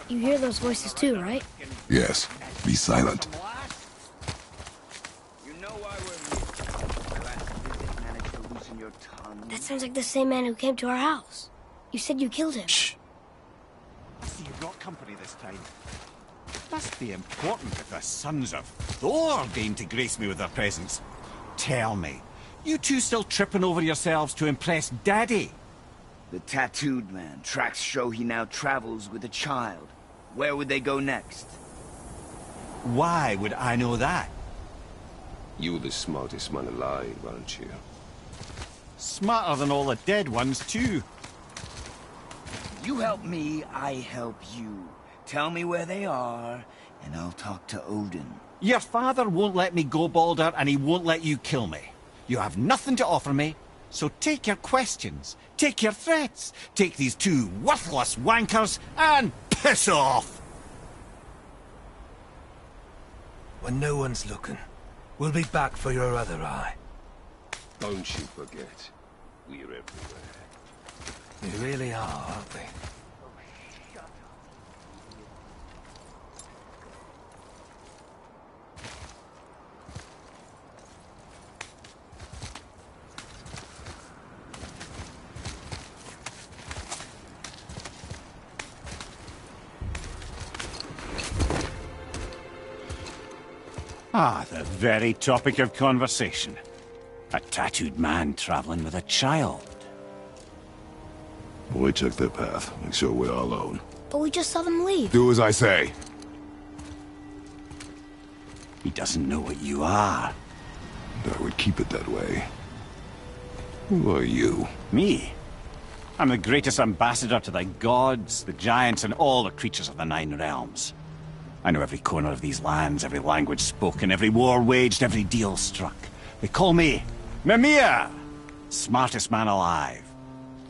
You hear those voices too, right? Yes. Be silent. That sounds like the same man who came to our house. You said you killed him. Shh. I see you've got company this time. Must be important if the sons of Thor deign to grace me with their presence. Tell me, you two still tripping over yourselves to impress Daddy? The tattooed man. Tracks show he now travels with a child. Where would they go next? Why would I know that? You're the smartest man alive, aren't you? Smarter than all the dead ones, too. You help me, I help you. Tell me where they are, and I'll talk to Odin. Your father won't let me go, Baldur, and he won't let you kill me. You have nothing to offer me, so take your questions, take your threats, take these two worthless wankers, and piss off! When no one's looking, we'll be back for your other eye. Don't you forget, we're everywhere. We really are, aren't we? Ah, the very topic of conversation. A tattooed man traveling with a child. Boy, check their path. Make sure we're all alone. But we just saw them leave. Do as I say. He doesn't know what you are. I would keep it that way. Who are you? Me? I'm the greatest ambassador to the gods, the giants, and all the creatures of the Nine Realms. I know every corner of these lands, every language spoken, every war waged, every deal struck. They call me Mimir, smartest man alive.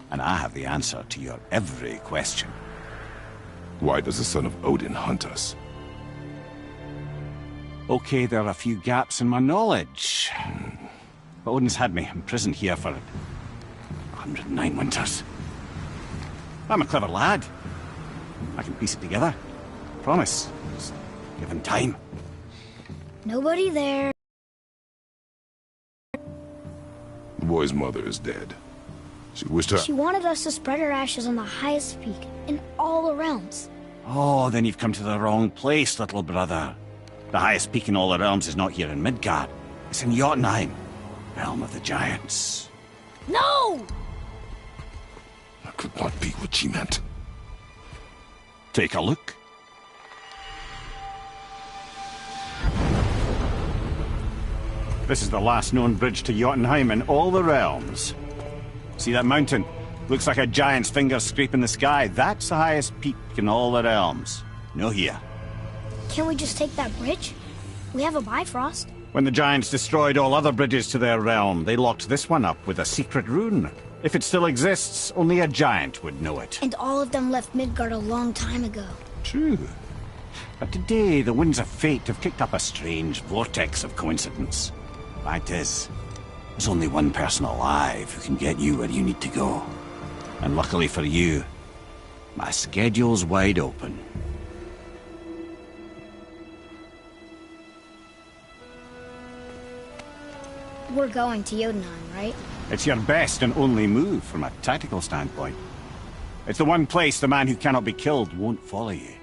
And I have the answer to your every question. Why does the son of Odin hunt us? Okay, there are a few gaps in my knowledge. But Odin's had me imprisoned here for 109 winters. I'm a clever lad. I can piece it together. Promise. Just give him time. Nobody there. The boy's mother is dead. She wished her... She wanted us to spread her ashes on the highest peak in all the realms. Oh, then you've come to the wrong place, little brother. The highest peak in all the realms is not here in Midgard. It's in Jotunheim, realm of the giants. No! That could not be what she meant. Take a look. This is the last known bridge to Jotunheim in all the realms. See that mountain? Looks like a giant's finger scraping the sky. That's the highest peak in all the realms. No here. Can't we just take that bridge? We have a Bifrost. When the giants destroyed all other bridges to their realm, they locked this one up with a secret rune. If it still exists, only a giant would know it. And all of them left Midgard a long time ago. True. But today, the winds of fate have kicked up a strange vortex of coincidence. Fact is, there's only one person alive who can get you where you need to go. And luckily for you, my schedule's wide open. We're going to Jotunheim, right? It's your best and only move from a tactical standpoint. It's the one place the man who cannot be killed won't follow you.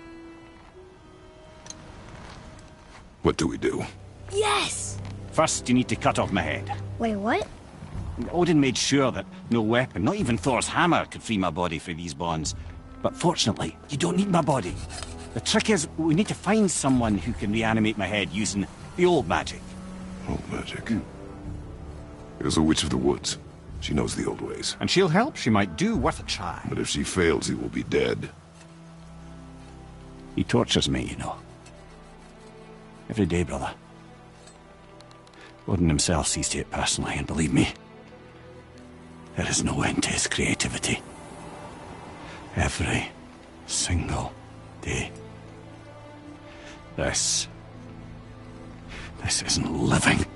What do we do? Yes! First, you need to cut off my head. Wait, what? Odin made sure that no weapon, not even Thor's hammer, could free my body from these bonds. But fortunately, you don't need my body. The trick is, we need to find someone who can reanimate my head using the old magic. Old magic? There's a witch of the woods. She knows the old ways. And she'll help. She might do worth a try. But if she fails, he will be dead. He tortures me, you know. Every day, brother. Odin himself sees to it personally, and believe me, there is no end to his creativity. Every single day. This isn't living.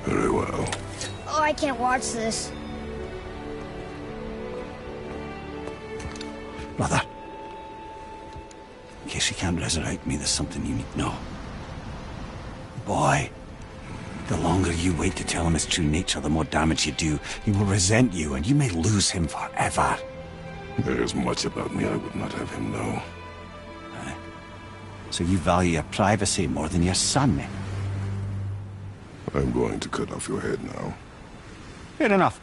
Very well. Oh, I can't watch this. Brother, in case you can't resurrect me, there's something you need to know. Boy, the longer you wait to tell him his true nature, the more damage you do. He will resent you, and you may lose him forever. There is much about me I would not have him know. So you value your privacy more than your son, eh? I'm going to cut off your head now. Fair enough.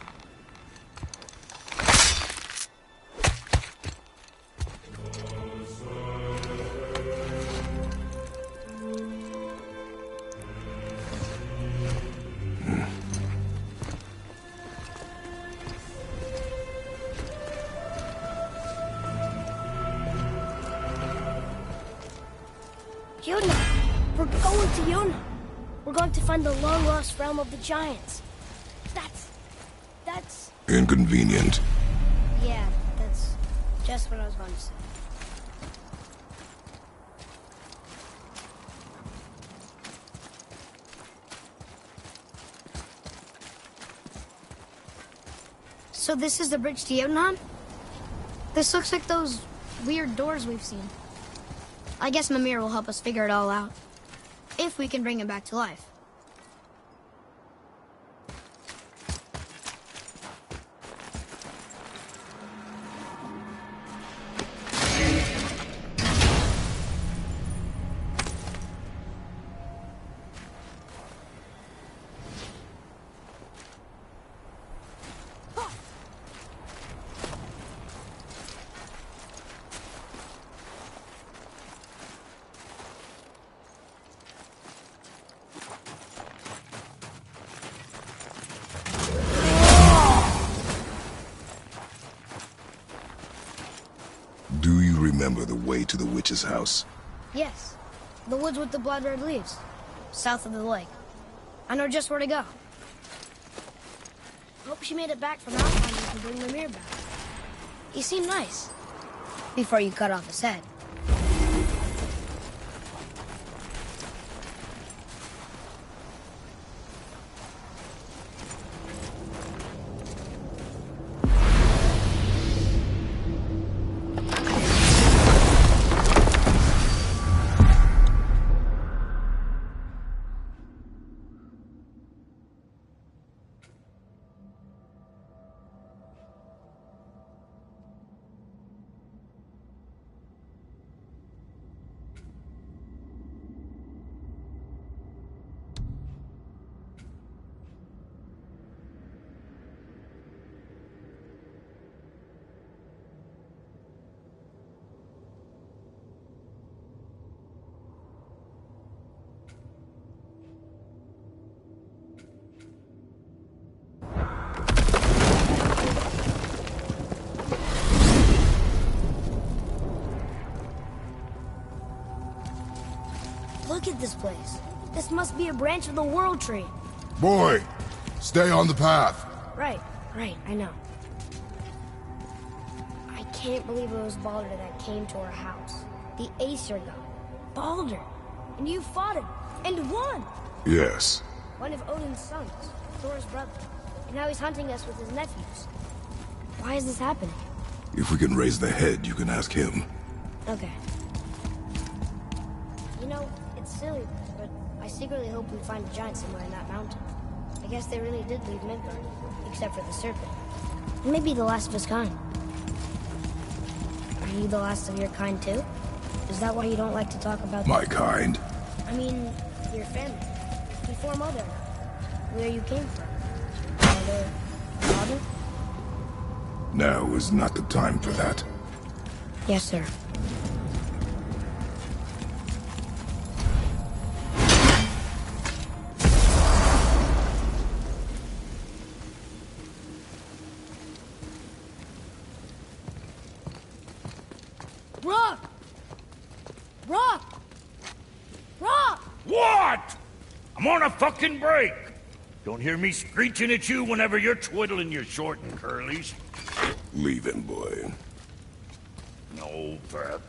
Yuna! We're going to Yuna! We're going to find the long-lost realm of the Giants. That's... Inconvenient. Yeah, that's just what I was going to say. So this is the bridge to Jotunheim? This looks like those weird doors we've seen. I guess Mimir will help us figure it all out. If we can bring him back to life. Do you remember the way to the witch's house? Yes. The woods with the blood-red leaves. South of the lake. I know just where to go. Hope she made it back from Alfheim to bring Mimir back. He seemed nice. Before you cut off his head. Look at this place. This must be a branch of the World Tree. Boy, stay on the path. Right, I know. I can't believe it was Baldur that came to our house. The Aesir god. Baldur! And you fought him, and won! Yes. One of Odin's sons, Thor's brother. And now he's hunting us with his nephews. Why is this happening? If we can raise the head, you can ask him. Okay. You know, it's silly, but I secretly hope we find a giant somewhere in that mountain. I guess they really did leave Midgard, except for the serpent. Maybe the last of his kind. Are you the last of your kind too? Is that why you don't like to talk about My kind? I mean, your family. Before Mother. Where you came from. Mother, father? Now is not the time for that. Yes, sir. Rock! Rock! Rock! What? I'm on a fucking break. Don't hear me screeching at you whenever you're twiddling your short and curlies. Leave him, boy. No, Pep.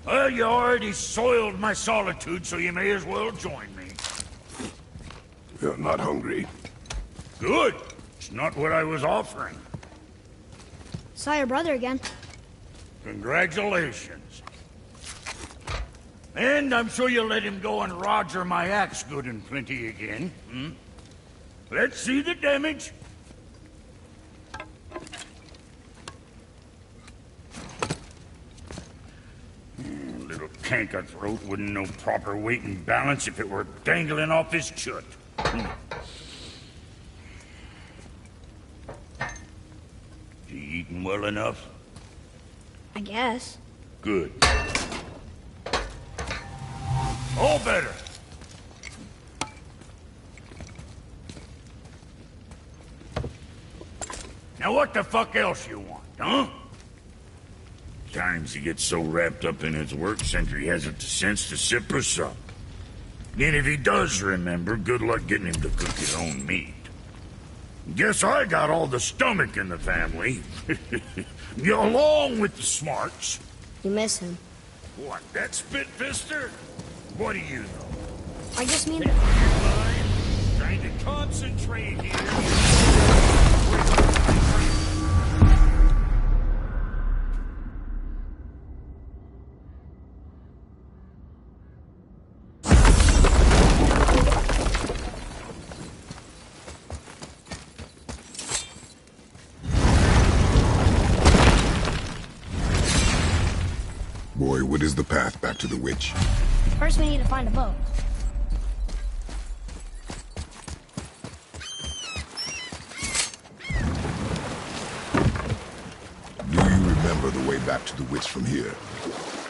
Well, you already soiled my solitude, so you may as well join me. You're not hungry. Good. It's not what I was offering. Saw your brother again. Congratulations. And I'm sure you'll let him go and roger my axe good and plenty again. Hmm? Let's see the damage. Little canker-throat wouldn't know proper weight and balance if it were dangling off his chut. You eating well enough? I guess. Good. All better. Now what the fuck else you want, huh? Times he gets so wrapped up in his work, Sentry hasn't the sense to sip or sup. And if he does remember, good luck getting him to cook his own meat. Guess I got all the stomach in the family. Along with the smarts. You miss him. What, that spit-fister? What do you know? I just mean... Trying to concentrate here. Boy, what is the path back to the witch? First we need to find a boat. Do you remember the way back to the witch from here?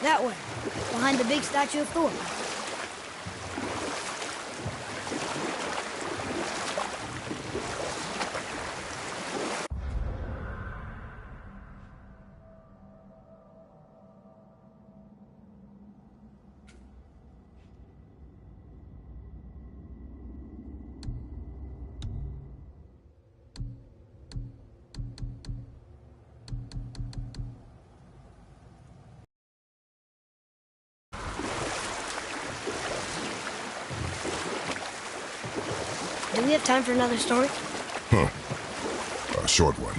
That way. Behind the big statue of Thor. Do we have time for another story? A short one.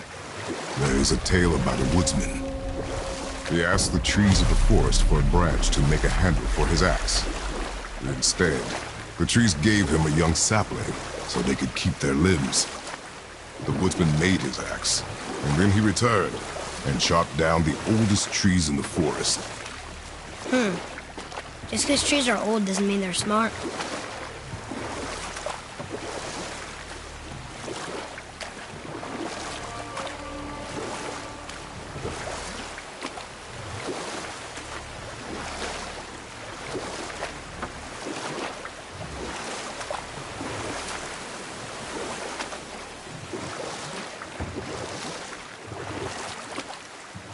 There is a tale about a woodsman. He asked the trees of the forest for a branch to make a handle for his axe. Instead, the trees gave him a young sapling so they could keep their limbs. The woodsman made his axe, and then he returned and chopped down the oldest trees in the forest. Just because trees are old doesn't mean they're smart.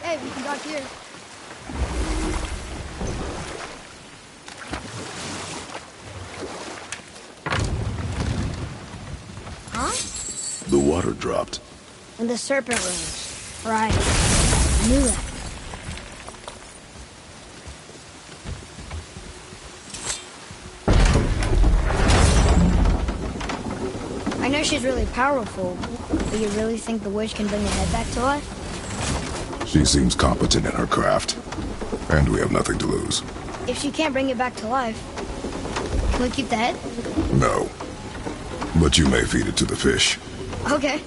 Hey, we can dock here. Huh? The water dropped. And the serpent rose. Right. I knew that. I know she's really powerful, but you really think the witch can bring the head back to life? She seems competent in her craft, and we have nothing to lose. If she can't bring it back to life, can we keep the head? No. But you may feed it to the fish. Okay.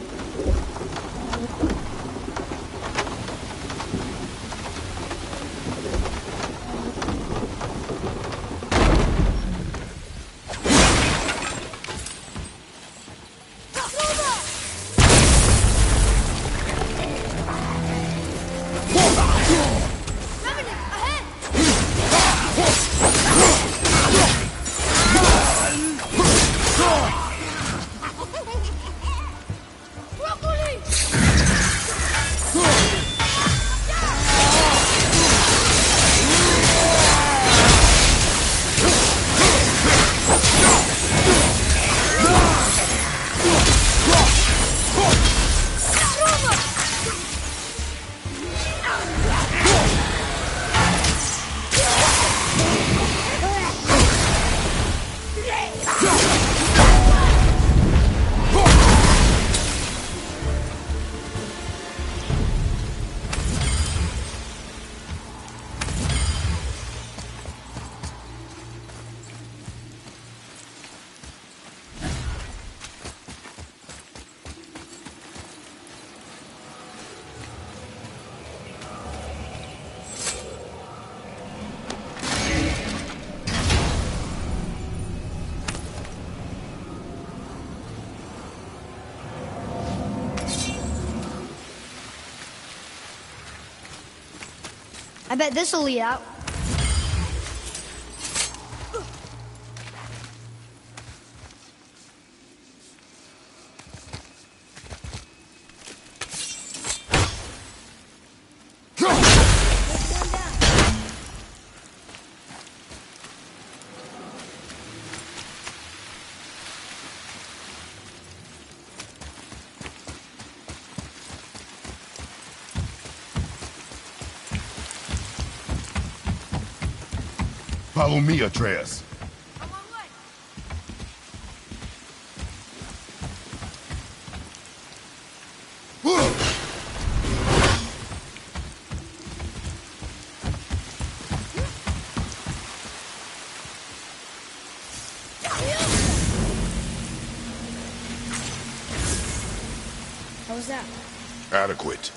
I bet this'll lead out. Follow me, Atreus. How was that? Adequate.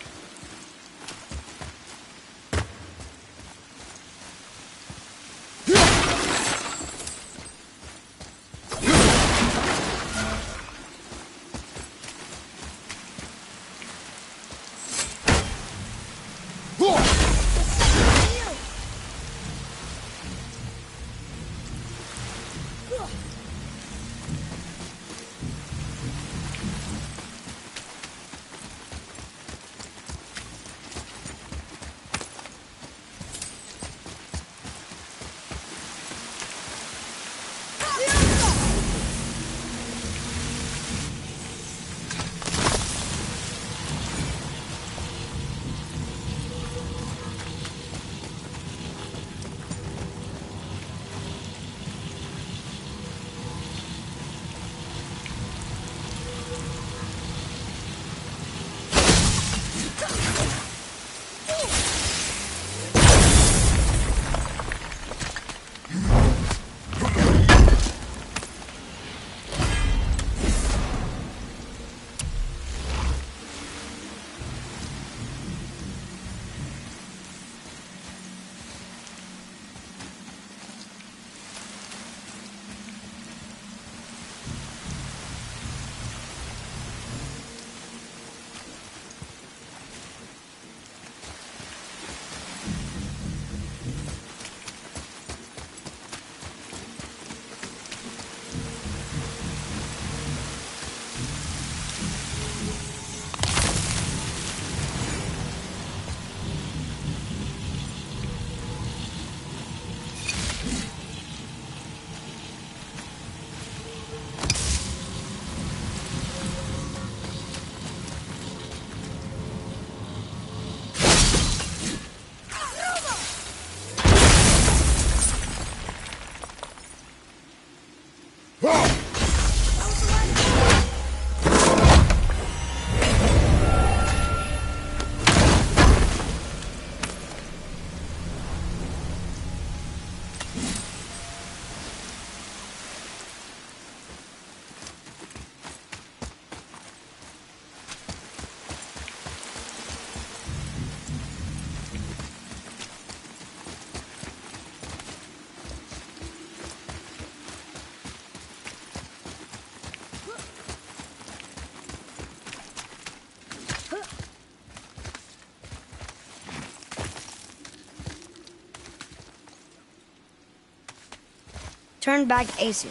Turn back Aesir.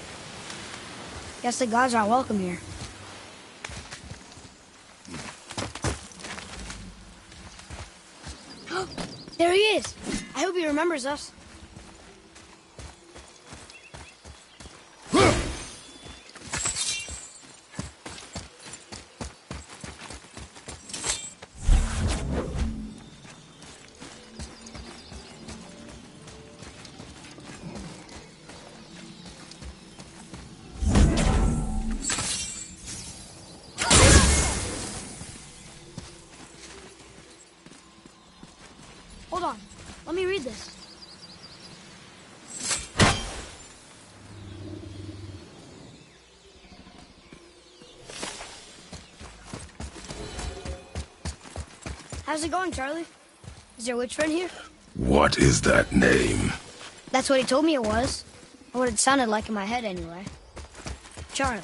Guess the gods aren't welcome here. There he is! I hope he remembers us. Hold on. Let me read this. How's it going, Charlie? Is your witch friend here? What is that name? That's what he told me it was. Or what it sounded like in my head, anyway. Charlie.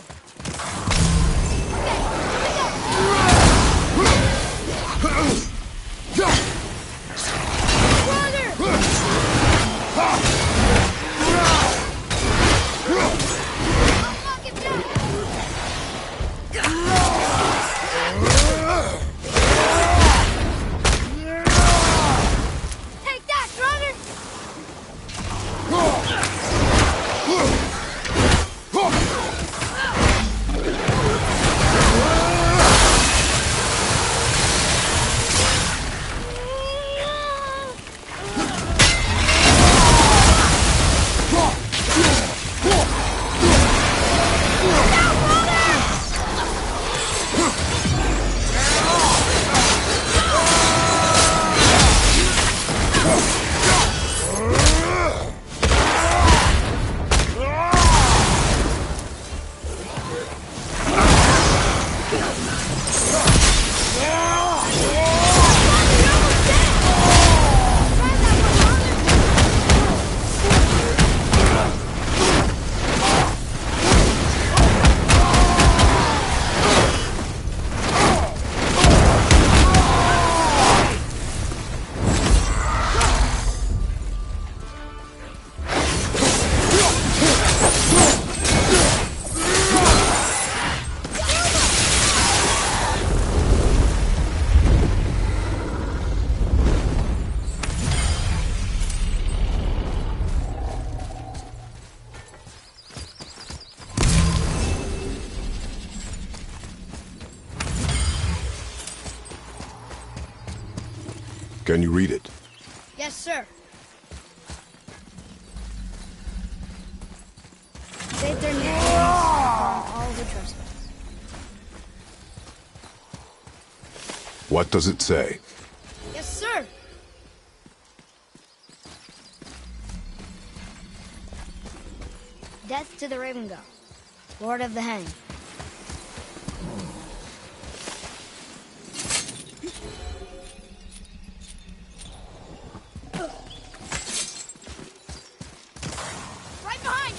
Brother! Can you read it? Yes, sir. Save their names upon all the trespass. What does it say? Yes, sir. Death to the Raven God, Lord of the Hang. Right behind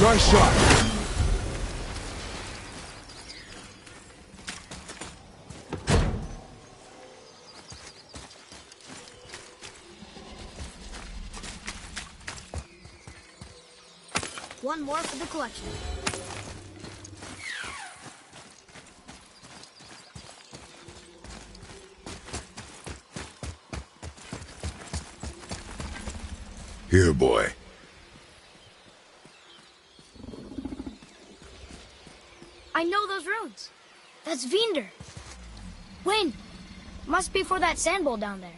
Nice shot. One more for the collection. Here, boy. I know those runes. That's Vinder. Wayne, must be for that sand bowl down there.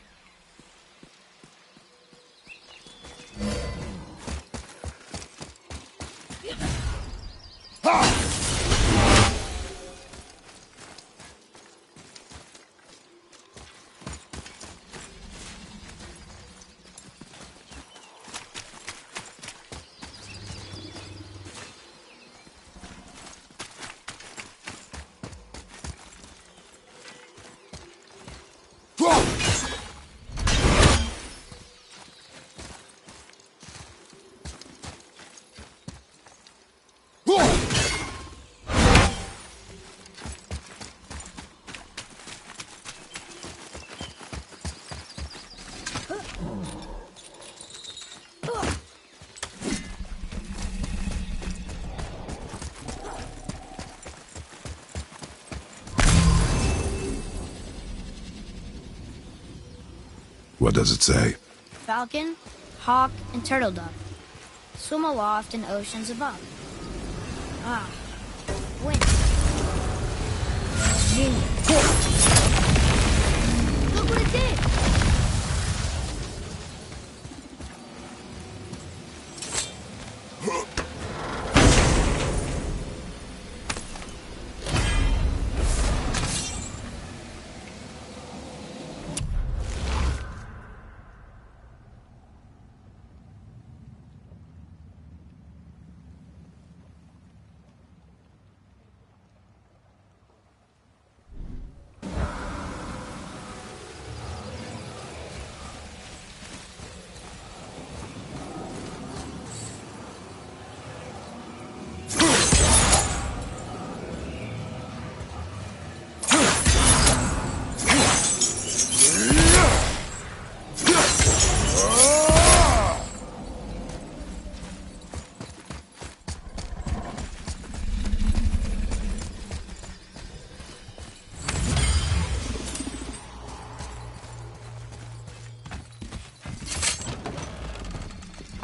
What does it say? Falcon, hawk, and turtle dove swim aloft in oceans above. Ah, wind. Look what it did!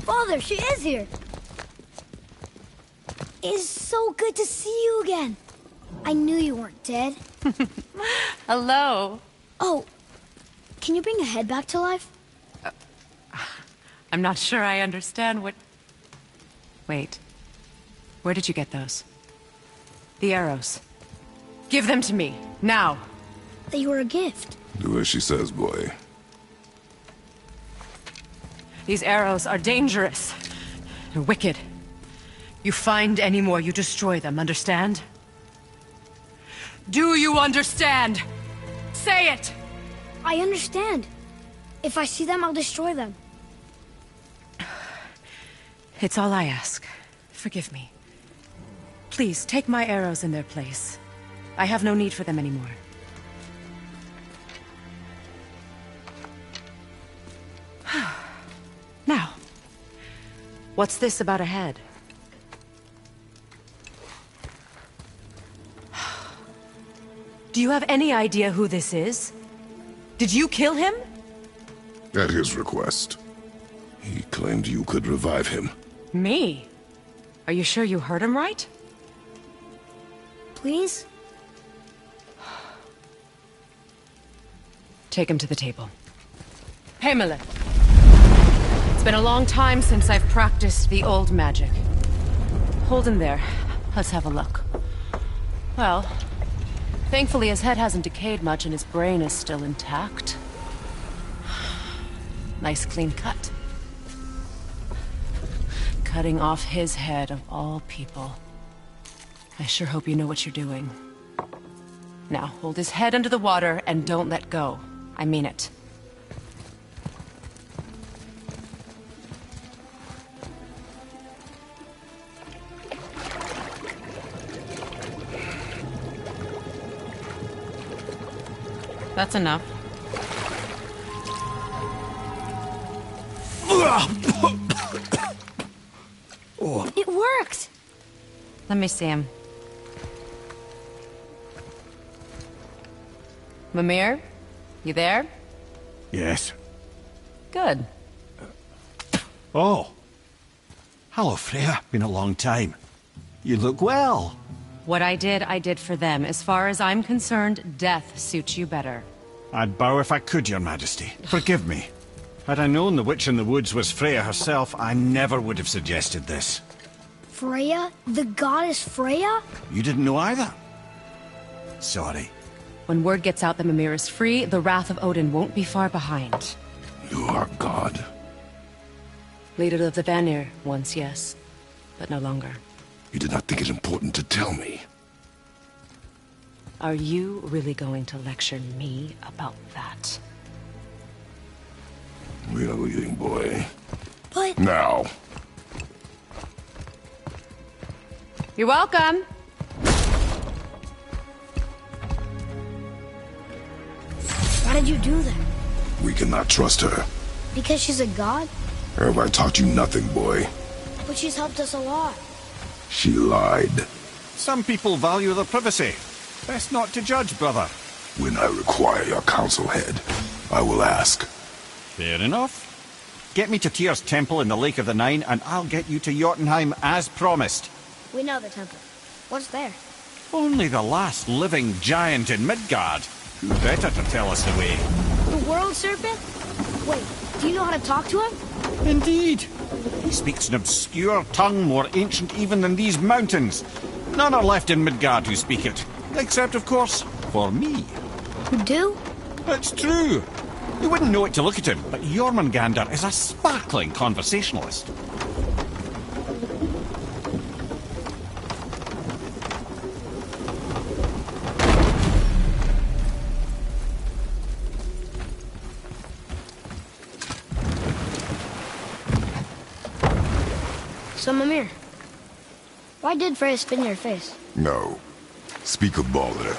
Father, she is here. It's so good to see you again. I knew you weren't dead. Hello. Oh, can you bring a head back to life? I'm not sure I understand what... Wait. Where did you get those? The arrows. Give them to me, now. They were a gift. Do as she says, boy. These arrows are dangerous and wicked. You find any more, you destroy them, understand? Do you understand? Say it! I understand. If I see them, I'll destroy them. It's all I ask. Forgive me. Please, take my arrows in their place. I have no need for them anymore. What's this about a head? Do you have any idea who this is? Did you kill him? At his request. He claimed you could revive him. Me? Are you sure you heard him right? Please? Take him to the table. Hamlet. It's been a long time since I've practiced the old magic. Hold him there. Let's have a look. Well, thankfully his head hasn't decayed much and his brain is still intact. Nice clean cut. Cutting off his head of all people. I sure hope you know what you're doing. Now, hold his head under the water and don't let go. I mean it. That's enough. It worked! Let me see him. Mimir? You there? Yes. Good. Oh. Hello, Freya. Been a long time. You look well. What I did for them. As far as I'm concerned, death suits you better. I'd bow if I could, Your Majesty. Forgive me. Had I known the witch in the woods was Freya herself, I never would have suggested this. Freya? The goddess Freya? You didn't know either? Sorry. When word gets out that Mimir is free, the wrath of Odin won't be far behind. You are God. Leader of the Vanir, once yes, but no longer. You did not think it important to tell me. Are you really going to lecture me about that? We are leaving, boy. But... Now. You're welcome. Why did you do that? We cannot trust her. Because she's a god? Have I taught you nothing, boy? But she's helped us a lot. She lied. Some people value their privacy. Best not to judge, brother. When I require your council head, I will ask. Fair enough. Get me to Tyr's temple in the Lake of the Nine, and I'll get you to Jotunheim as promised. We know the temple. What's there? Only the last living giant in Midgard. Who better to tell us the way? The world serpent? Wait, do you know how to talk to him? Indeed. He speaks an obscure tongue more ancient even than these mountains. None are left in Midgard who speak it. Except, of course, for me. You do? It's true. You wouldn't know it to look at him, but Jormungandr is a sparkling conversationalist. So, Mimir, why did Freya spit in your face? No. Speak of Baldur.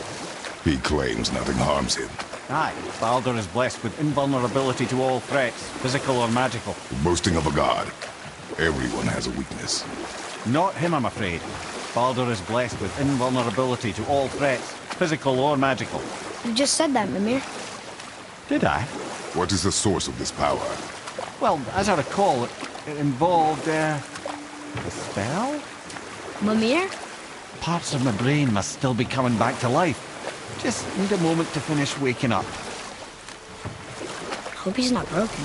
He claims nothing harms him. Aye, Baldur is blessed with invulnerability to all threats, physical or magical. Boasting of a god. Everyone has a weakness. Not him, I'm afraid. Baldur is blessed with invulnerability to all threats, physical or magical. You just said that, Mimir. Did I? What is the source of this power? Well, as I recall, it involved, a spell? Mimir? Parts of my brain must still be coming back to life. Just need a moment to finish waking up. Hope he's not broken.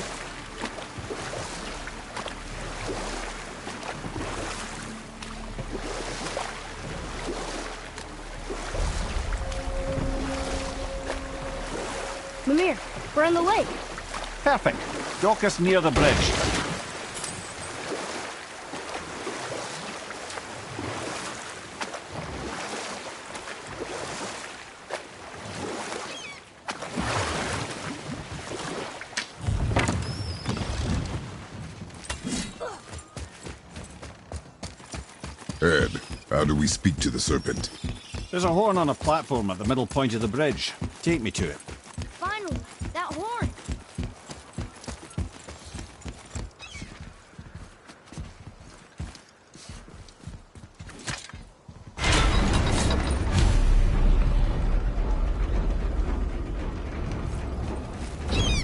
Mimir, we're on the lake. Perfect. Dock us near the bridge. Ed, how do we speak to the serpent? There's a horn on a platform at the middle point of the bridge. Take me to it. Finally, that horn.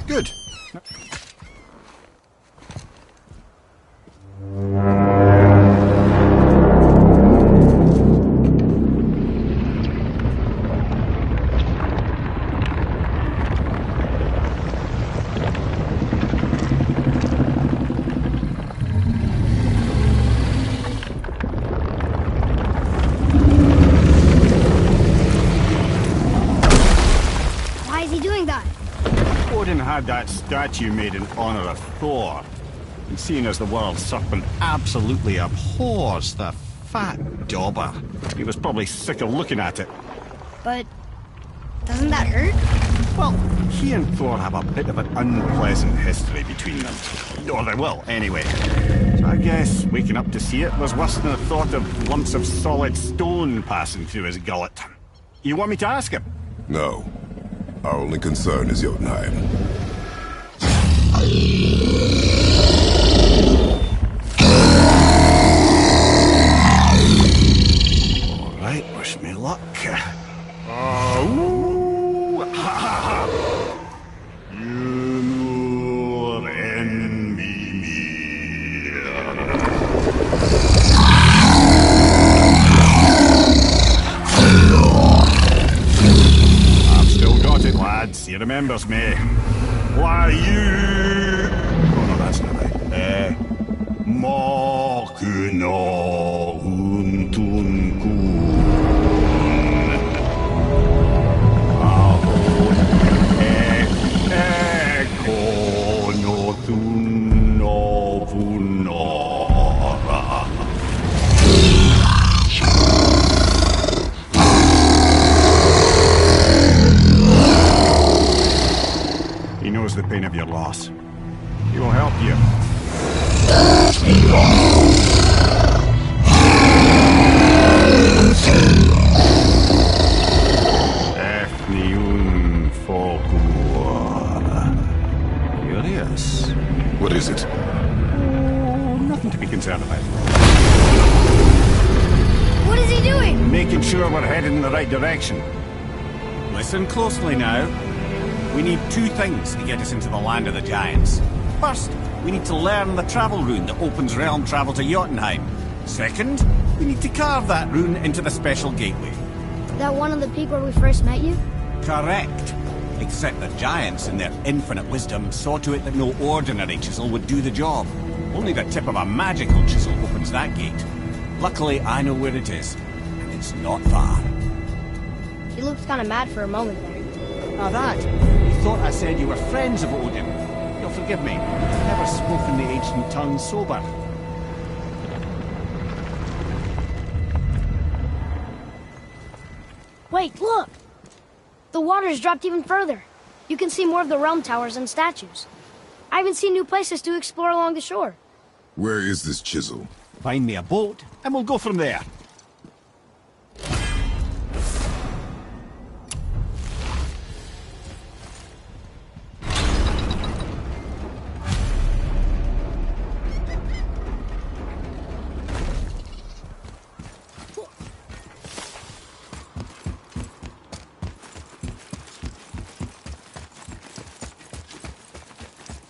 Good. Why is he doing that? Odin had that statue made in honor of Thor. And seeing as the world serpent absolutely abhors the fat dauber, he was probably sick of looking at it. But doesn't that hurt? Well, he and Thor have a bit of an unpleasant history between them. Or they will, anyway. So I guess waking up to see it was worse than the thought of lumps of solid stone passing through his gullet. You want me to ask him? No. Our only concern is Jotunheim. All right, wish me luck. Ooh, ha, ha, ha. You nur envy me. I've still got it, lads. He remembers me. Why you? Oh no, that's not right. Mokuno untunkun. He knows the pain of your loss. He will help you. Efniun Folkur. Curious. What is it? Oh, nothing to be concerned about. What is he doing? Making sure we're headed in the right direction. Listen closely now. We need two things to get us into the land of the giants. First, we need to learn the travel rune that opens realm travel to Jotunheim. Second, we need to carve that rune into the special gateway. That one of the peak where we first met you? Correct. Except the giants, in their infinite wisdom, saw to it that no ordinary chisel would do the job. Only the tip of a magical chisel opens that gate. Luckily, I know where it is, and it's not far. He looks kind of mad for a moment there. Now that, you thought I said you were friends of Odin. You'll forgive me. I've never spoken the ancient tongue sober. Wait, look! The water's dropped even further. You can see more of the realm towers and statues. I even see new places to explore along the shore. Where is this chisel? Find me a boat, and we'll go from there.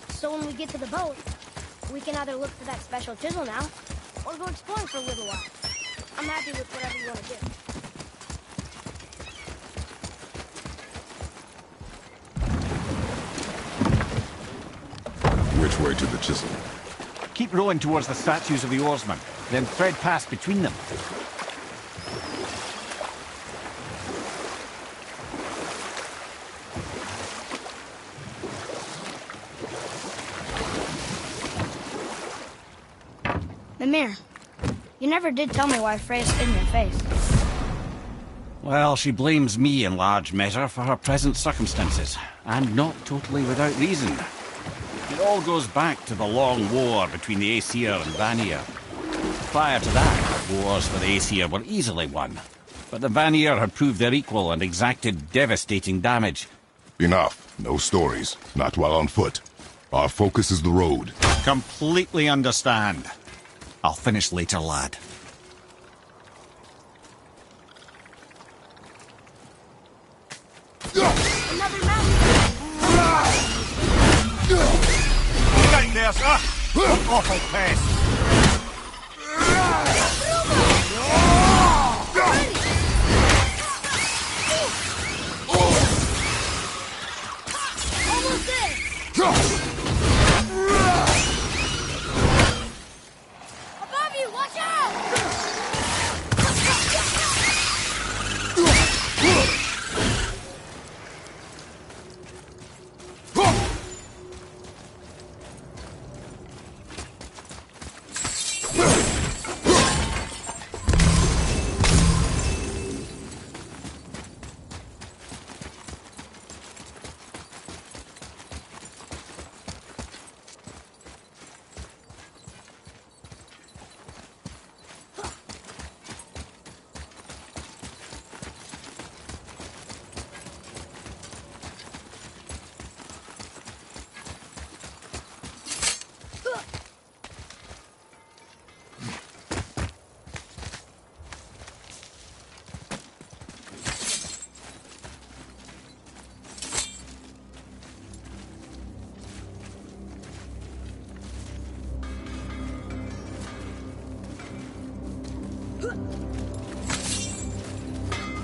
So when we get to the boat, we can either look for that special chisel now, or go exploring for a little while. I'm happy with whatever you want to do. Which way to the chisel? Keep rowing towards the statues of the oarsmen, then thread past between them. Mimir, you never did tell me why Freya spit in your face. Well, she blames me in large measure for her present circumstances, and not totally without reason. It all goes back to the long war between the Aesir and Vanir. Prior to that, wars for the Aesir were easily won, but the Vanir had proved their equal and exacted devastating damage. Enough. No stories. Not while on foot. Our focus is the road. Completely understand. I'll finish later, lad. Another mountain! players! Awful pest! Almost there! Above you, watch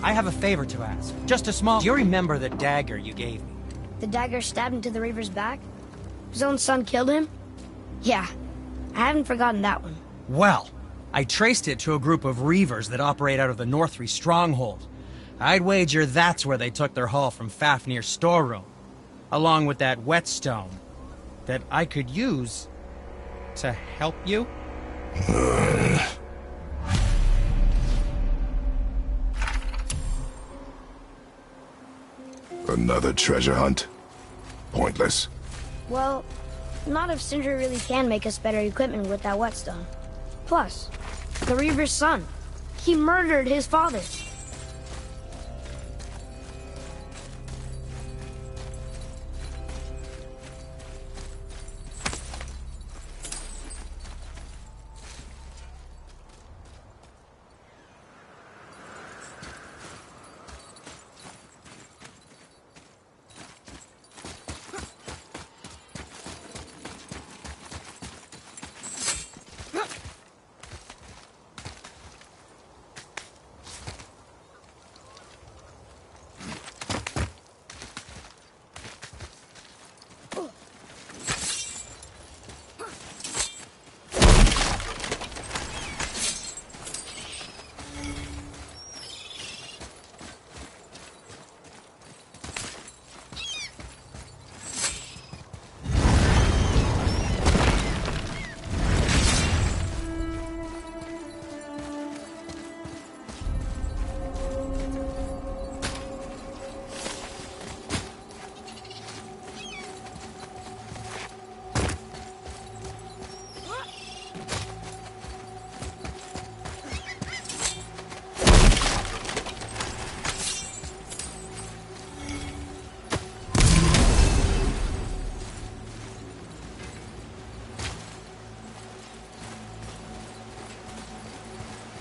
I have a favor to ask. Just a small... Do you remember the dagger you gave me? The dagger stabbed into the Reaver's back? His own son killed him? Yeah, I haven't forgotten that one. Well, I traced it to a group of Reavers that operate out of the Northree stronghold. I'd wager that's where they took their haul from Fafnir's storeroom, along with that whetstone that I could use to help you. Another treasure hunt? Pointless. Well, not if Sindri really can make us better equipment with that whetstone. Plus, the Reaver's son. He murdered his father.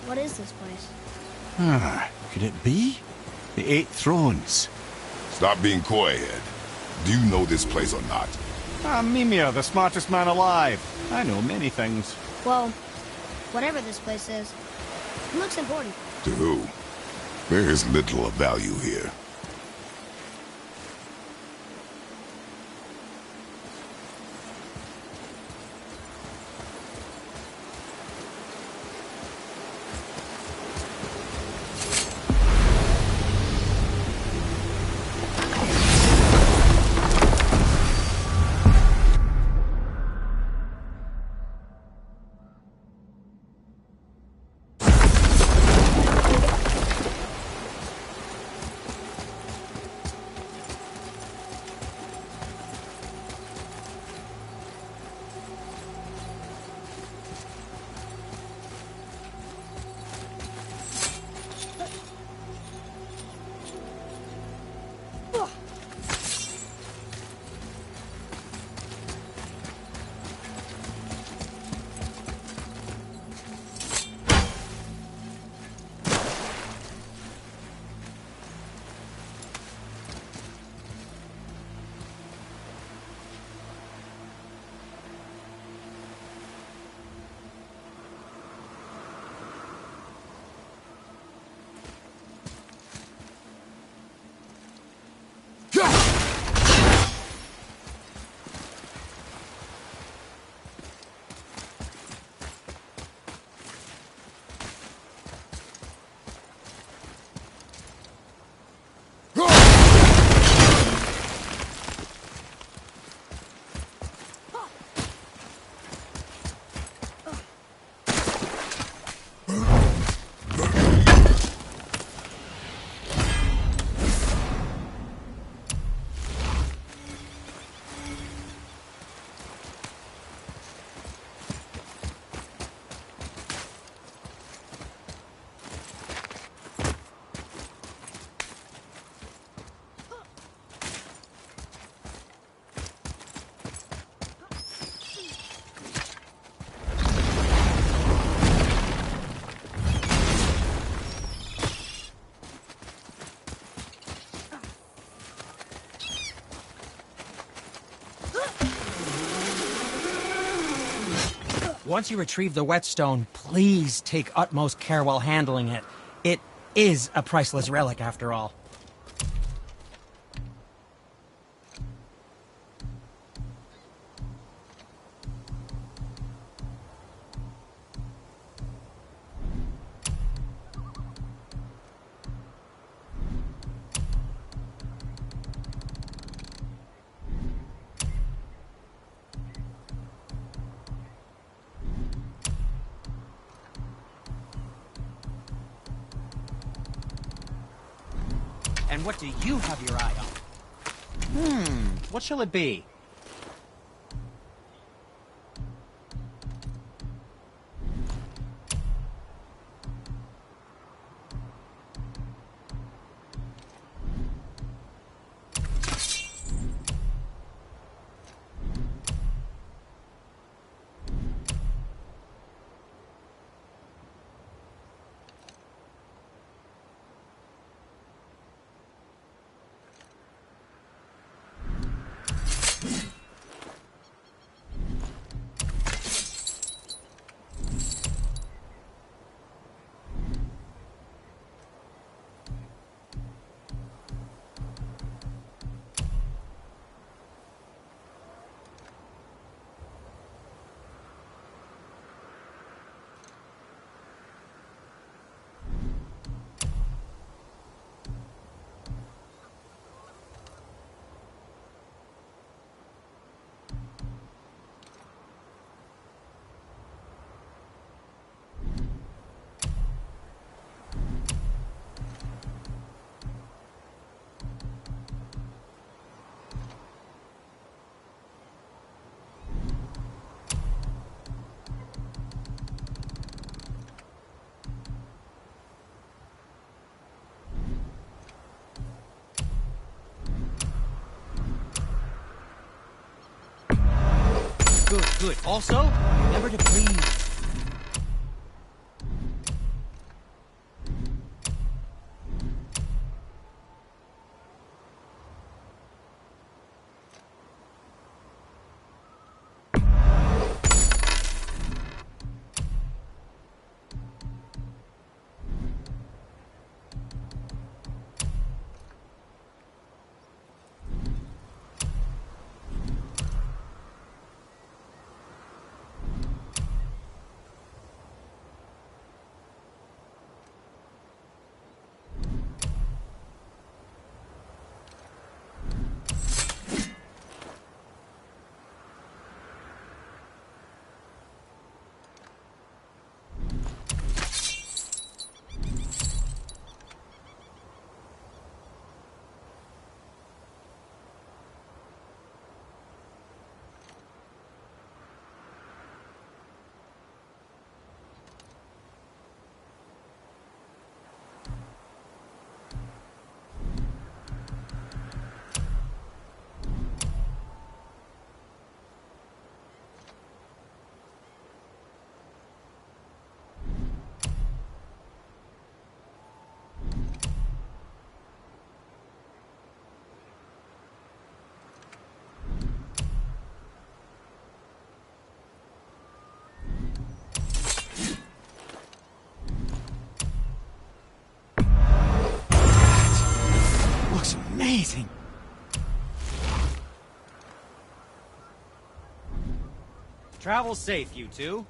What is this place? Could it be? The Eight Thrones. Stop being coy, Ed. Do you know this place or not? Mimir, the smartest man alive. I know many things. Well, whatever this place is, it looks important. To who? There is little of value here. Once you retrieve the whetstone, please take utmost care while handling it. It is a priceless relic, after all. And what do you have your eye on? What shall it be? Good, good. Also, remember to breathe. Looks amazing. Travel safe, you two.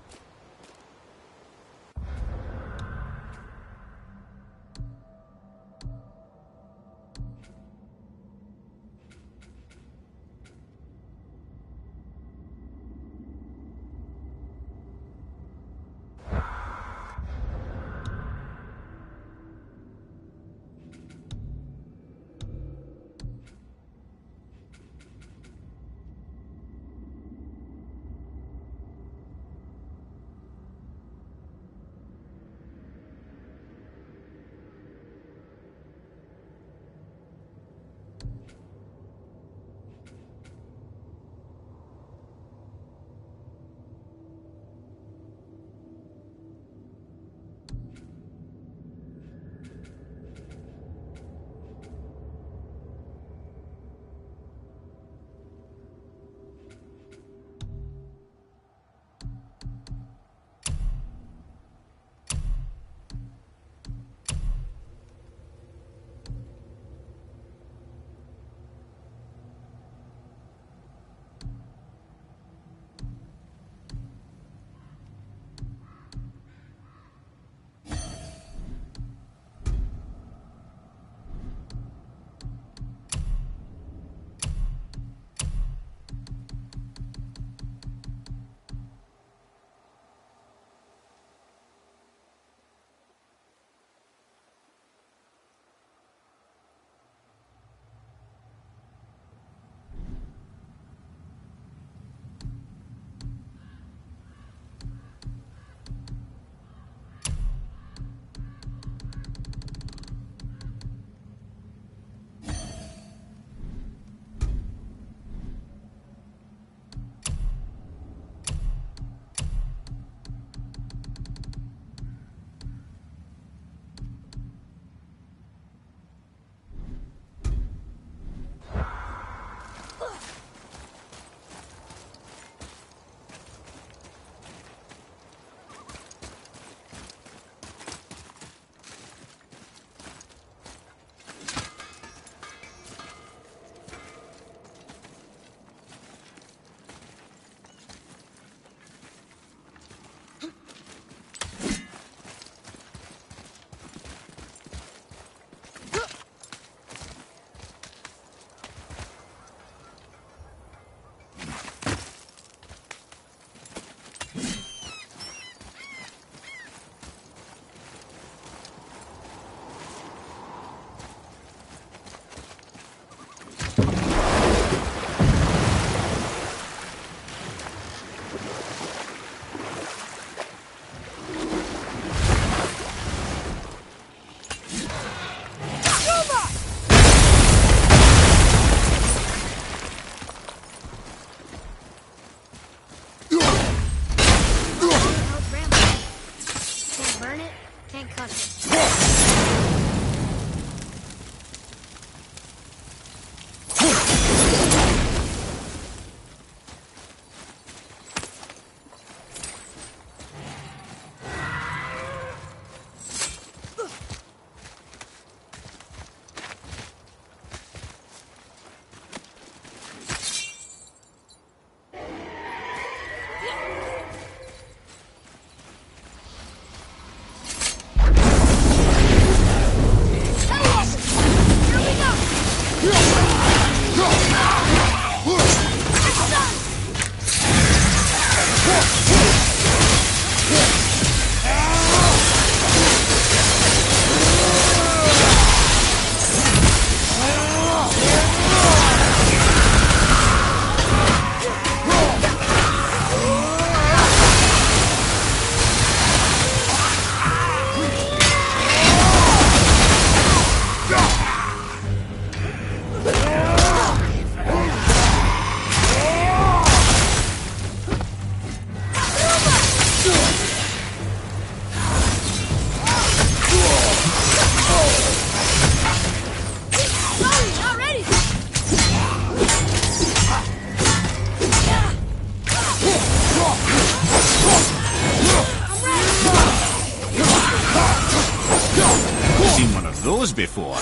before.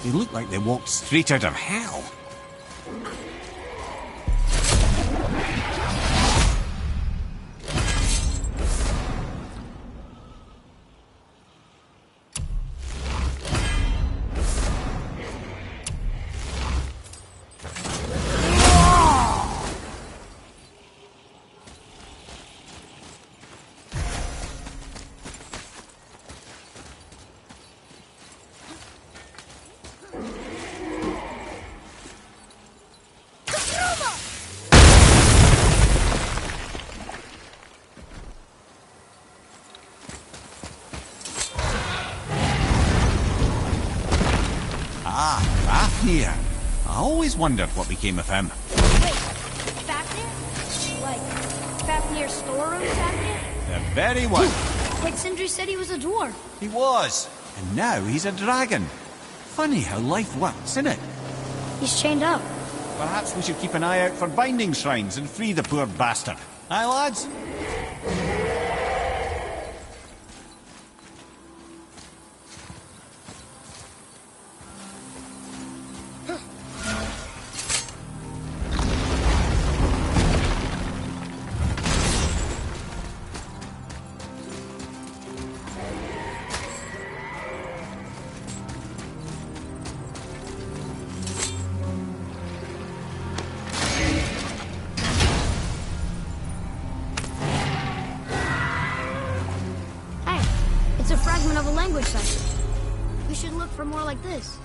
They look like they walked straight out of hell. Fafnir. I always wondered what became of him. Wait, Fafnir? Like, Fafnir's storeroom Fafnir? The very one. Like Sindri said he was a dwarf. He was. And now he's a dragon. Funny how life works, isn't it? He's chained up. Perhaps we should keep an eye out for binding shrines and free the poor bastard. Aye, lads? It's a fragment of a language section. We should look for more like this.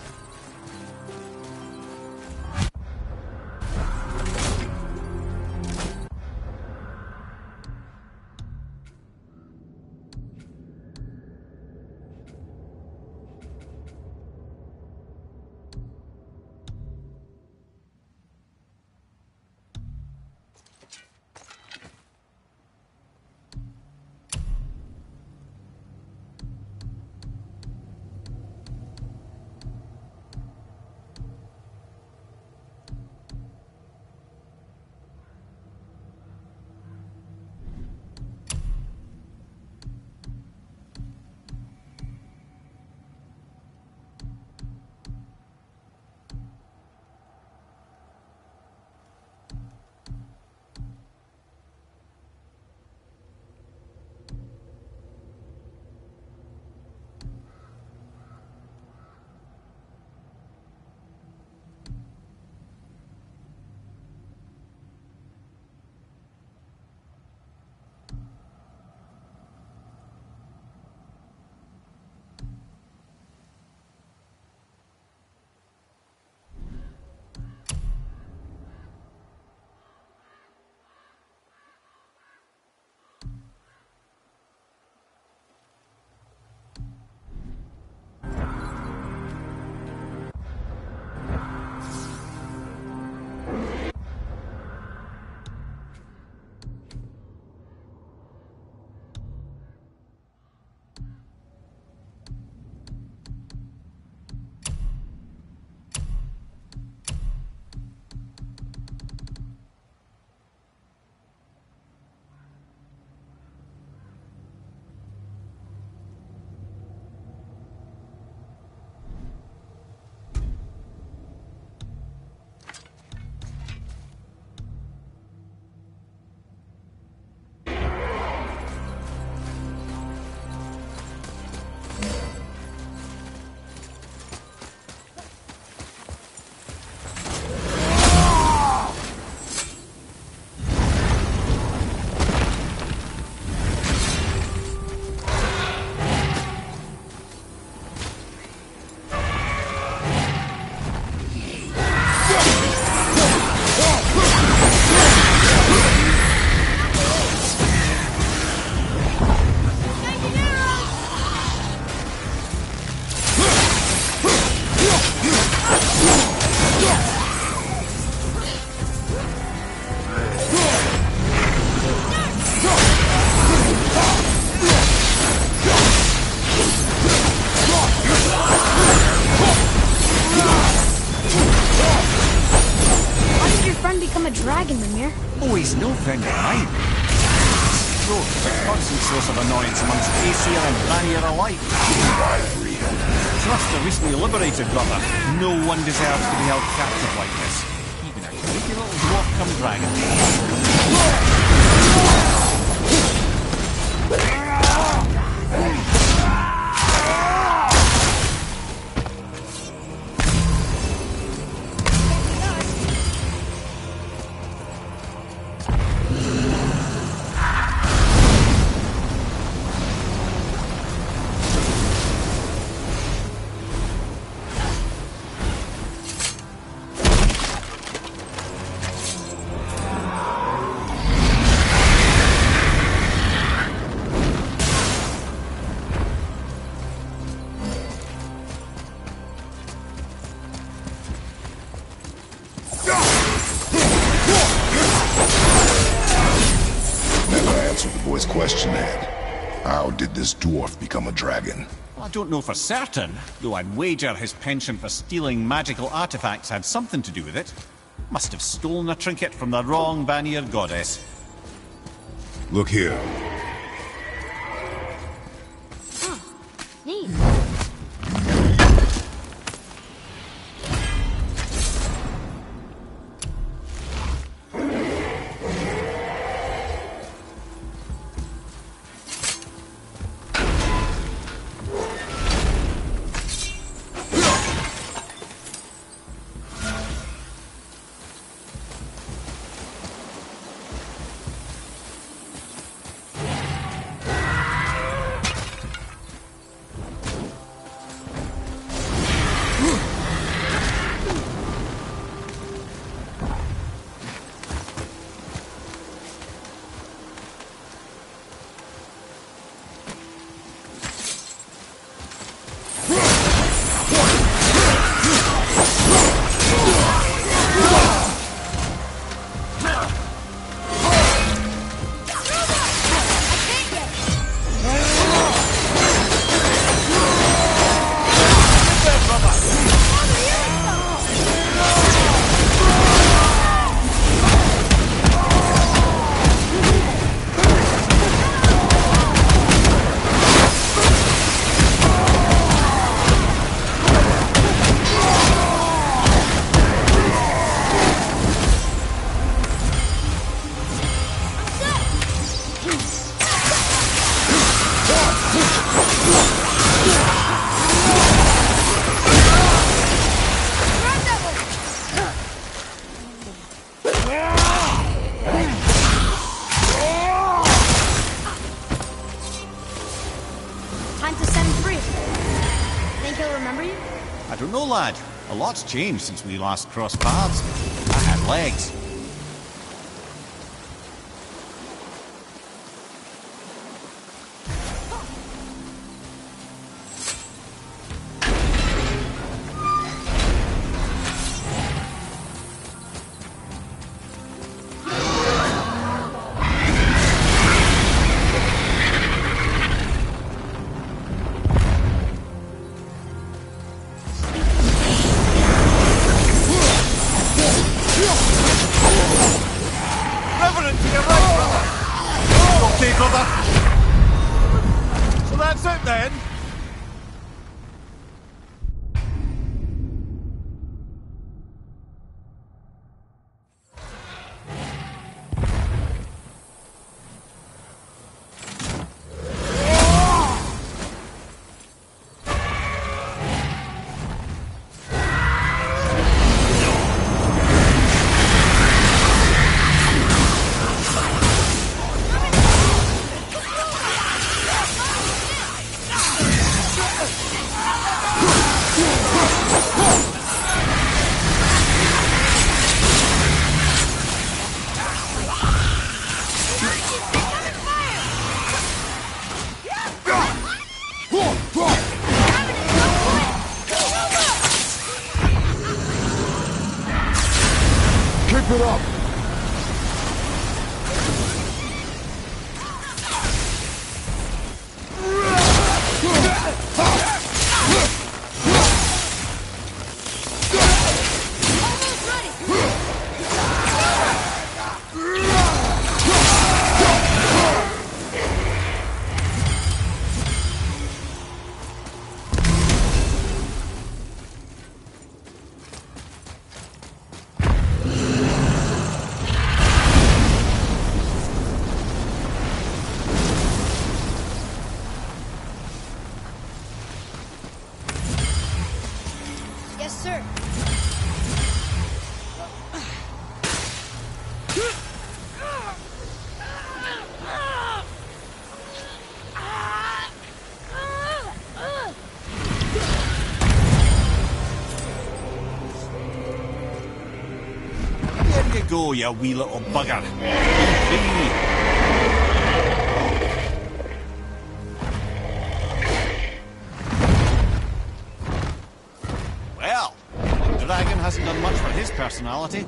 dragon, Mimir. Oh, he's no friend of mine. Stroke, a constant source of annoyance amongst Aesir and Vanir alike. Trust the recently liberated, brother. No one deserves to be held captive like this. Even a creepy little dwarf come dragon. Question then. How did this dwarf become a dragon? Well, I don't know for certain, though I'd wager his penchant for stealing magical artifacts had something to do with it. Must have stolen a trinket from the wrong Vanir goddess. Look here. Oh, neat. Time to set him free. Think he'll remember you? I don't know, lad. A lot's changed since we last crossed paths. I had legs. So that's it then? Keep it up! go, you wee little bugger. Free. Well, the dragon hasn't done much for his personality.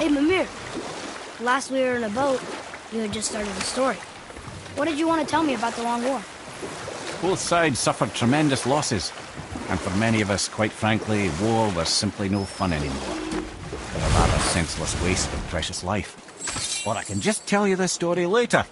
Hey, Mimir. Last we were in a boat, you had just started a story. What did you want to tell me about the Long War? Both sides suffered tremendous losses. And for many of us, quite frankly, war was simply no fun anymore. A rather senseless waste of precious life. Or I can just tell you this story later,